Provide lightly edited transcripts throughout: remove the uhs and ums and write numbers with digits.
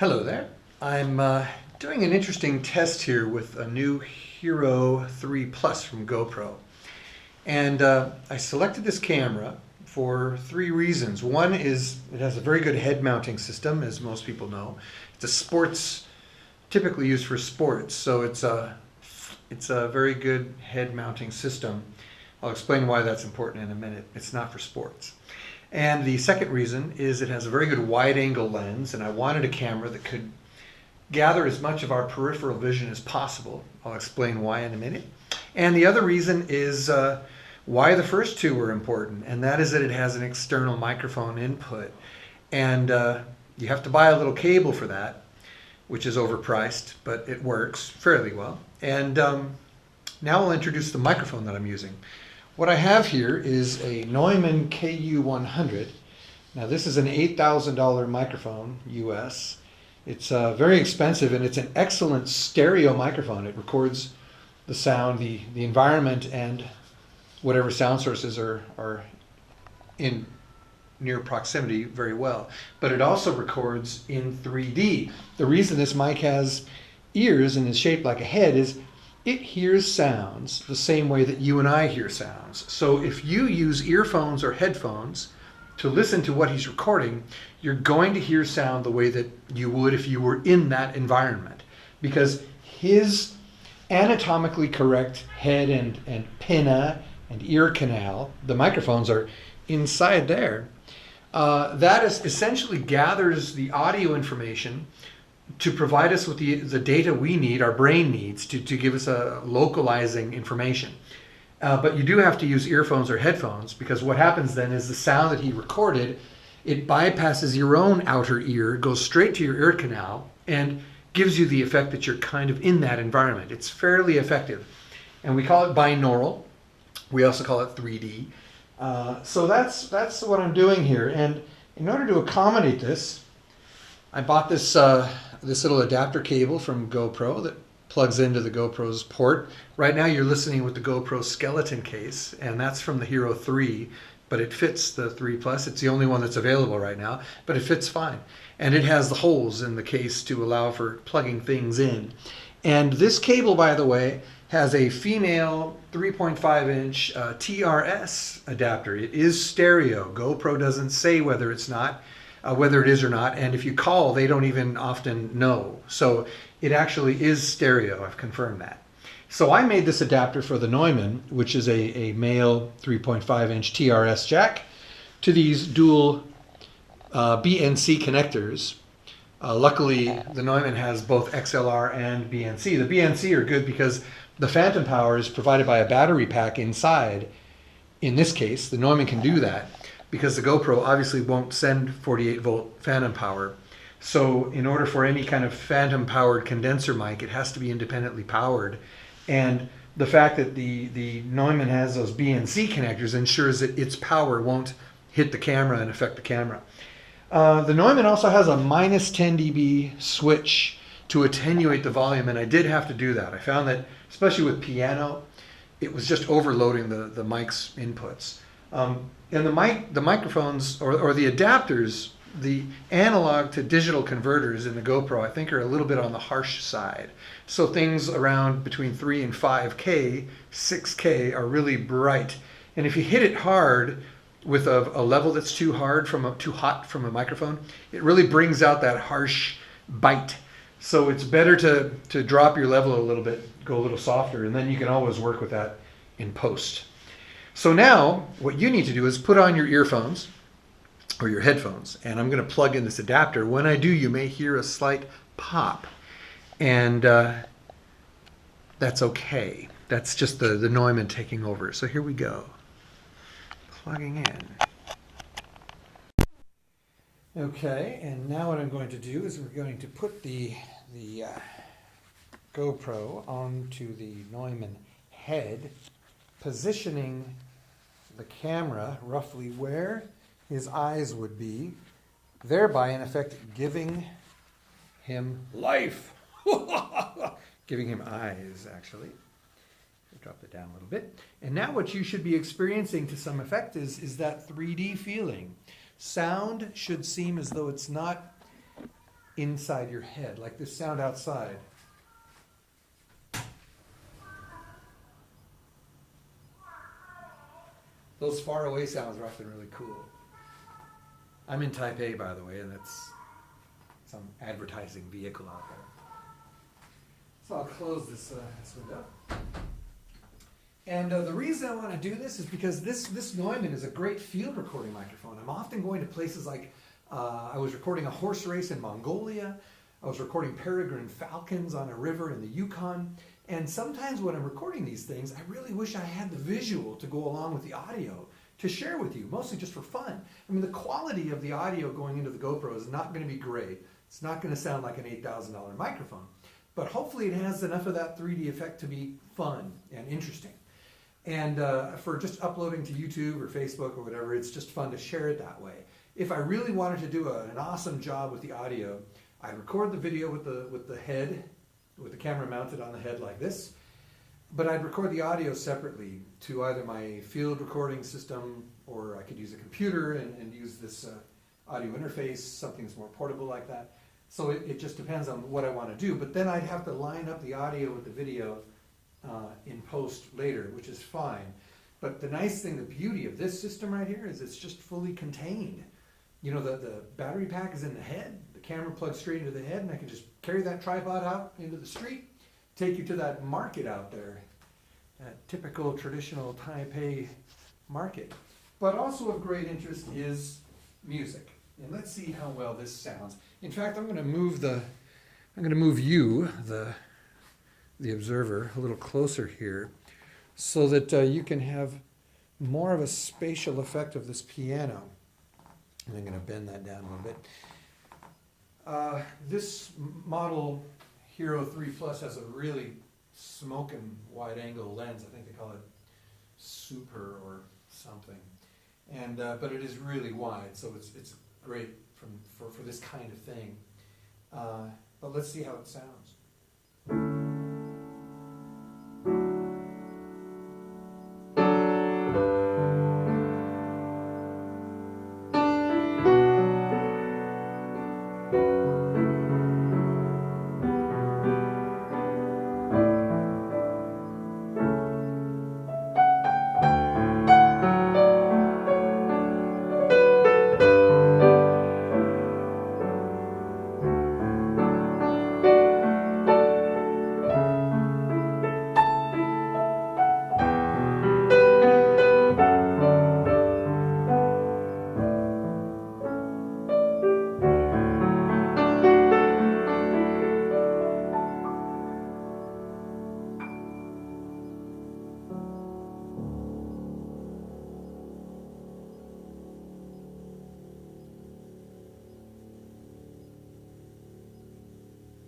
Hello there. I'm doing an interesting test here with a new Hero3 Plus from GoPro. And I selected this camera for three reasons. One is it has a very good head mounting system, as most people know. It's a sports, typically used for sports, so it's a very good head mounting system. I'll explain why that's important in a minute. It's not for sports. And the second reason is it has a very good wide angle lens, and I wanted a camera that could gather as much of our peripheral vision as possible. I'll explain why in a minute. And the other reason is why the first two were important, and that is that it has an external microphone input. And you have to buy a little cable for that, which is overpriced, but it works fairly well. And now I'll introduce the microphone that I'm using. What I have here is a Neumann KU-100. Now this is an $8,000 microphone, US. It's very expensive, and it's an excellent stereo microphone. It records the sound, the environment, and whatever sound sources are in near proximity very well. But it also records in 3D. The reason this mic has ears and is shaped like a head is it hears sounds the same way that you and I hear sounds. So if you use earphones or headphones to listen to what he's recording, you're going to hear sound the way that you would if you were in that environment, because his anatomically correct head and pinna and ear canal, the microphones are inside there. That is essentially gathers the audio information to provide us with the data we need, our brain needs, to give us a localizing information. But you do have to use earphones or headphones, because what happens then is the sound that he recorded, it bypasses your own outer ear, goes straight to your ear canal, and gives you the effect that you're kind of in that environment. It's fairly effective. And we call it binaural. We also call it 3D. So that's what I'm doing here. And in order to accommodate this, I bought this this little adapter cable from GoPro that plugs into the GoPro's port. Right now you're listening with the GoPro skeleton case, and that's from the Hero 3, but it fits the 3 Plus. It's the only one that's available right now, but it fits fine. And it has the holes in the case to allow for plugging things in. And this cable, by the way, has a female 3.5-inch TRS adapter. It is stereo. GoPro doesn't say whether it's not. Whether it is or not, and if you call, they don't even often know. So it actually is stereo. I've confirmed that. So I made this adapter for the Neumann, which is a male 3.5-inch TRS jack, to these dual BNC connectors. Luckily, the Neumann has both XLR and BNC. The BNC are good because the phantom power is provided by a battery pack inside. In this case, the Neumann can do that, because the GoPro obviously won't send 48-volt phantom power. So in order for any kind of phantom-powered condenser mic, it has to be independently powered. And the fact that the Neumann has those BNC connectors ensures that its power won't hit the camera and affect the camera. The Neumann also has a minus 10 dB switch to attenuate the volume, and I did have to do that. I found that, especially with piano, it was just overloading the mic's inputs. And the microphones or the adapters, the analog to digital converters in the GoPro, I think are a little bit on the harsh side. So things around between 3 and 5K, 6K are really bright. And if you hit it hard with a level that's too hot from a microphone, it really brings out that harsh bite. So it's better to drop your level a little bit, go a little softer, and then you can always work with that in post. So now what you need to do is put on your earphones or your headphones, and I'm going to plug in this adapter. When I do, you may hear a slight pop, and that's okay. That's just the Neumann taking over. So here we go. Plugging in. Okay, and now what I'm going to do is we're going to put the GoPro onto the Neumann head, positioning the camera roughly where his eyes would be, thereby in effect giving him life. Giving him eyes, actually. Drop it down a little bit. And now what you should be experiencing to some effect is that 3D feeling. Sound should seem as though it's not inside your head, like this sound outside. Those far away sounds are often really cool. I'm in Taipei, by the way, and that's some advertising vehicle out there. So I'll close this window. And the reason I want to do this is because this Neumann is a great field recording microphone. I'm often going to places like, I was recording a horse race in Mongolia. I was recording peregrine falcons on a river in the Yukon. And sometimes when I'm recording these things, I really wish I had the visual to go along with the audio to share with you, mostly just for fun. I mean, the quality of the audio going into the GoPro is not going to be great. It's not going to sound like an $8,000 microphone. But hopefully it has enough of that 3D effect to be fun and interesting. And for just uploading to YouTube or Facebook or whatever, it's just fun to share it that way. If I really wanted to do an awesome job with the audio, I'd record the video with the head, with the camera mounted on the head like this, but I'd record the audio separately to either my field recording system, or I could use a computer and use this audio interface, something that's more portable like that. So it just depends on what I want to do. But then I'd have to line up the audio with the video in post later, which is fine. But the nice thing, the beauty of this system right here is it's just fully contained. You know, the battery pack is in the head, the camera plugs straight into the head, and I can just carry that tripod out into the street, take you to that market out there, that typical traditional Taipei market. But also of great interest is music. And let's see how well this sounds. In fact, I'm going to move you, the observer, a little closer here, so that you can have more of a spatial effect of this piano. And I'm going to bend that down a little bit. This model, Hero3 Plus, has a really smoking wide-angle lens. I think they call it Super or something. And but it is really wide, so it's great for this kind of thing. But let's see how it sounds.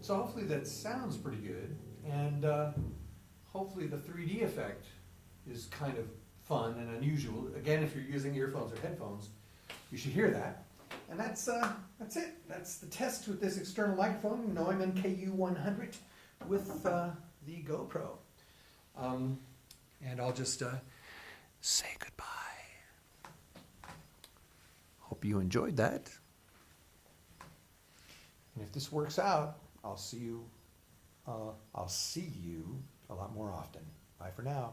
So hopefully that sounds pretty good, and hopefully the 3D effect is kind of fun and unusual. Again, if you're using earphones or headphones, you should hear that. And that's it. That's the test with this external microphone, Neumann KU-100, with the GoPro. And I'll just say goodbye. Hope you enjoyed that. And if this works out, I'll see you a lot more often. Bye for now.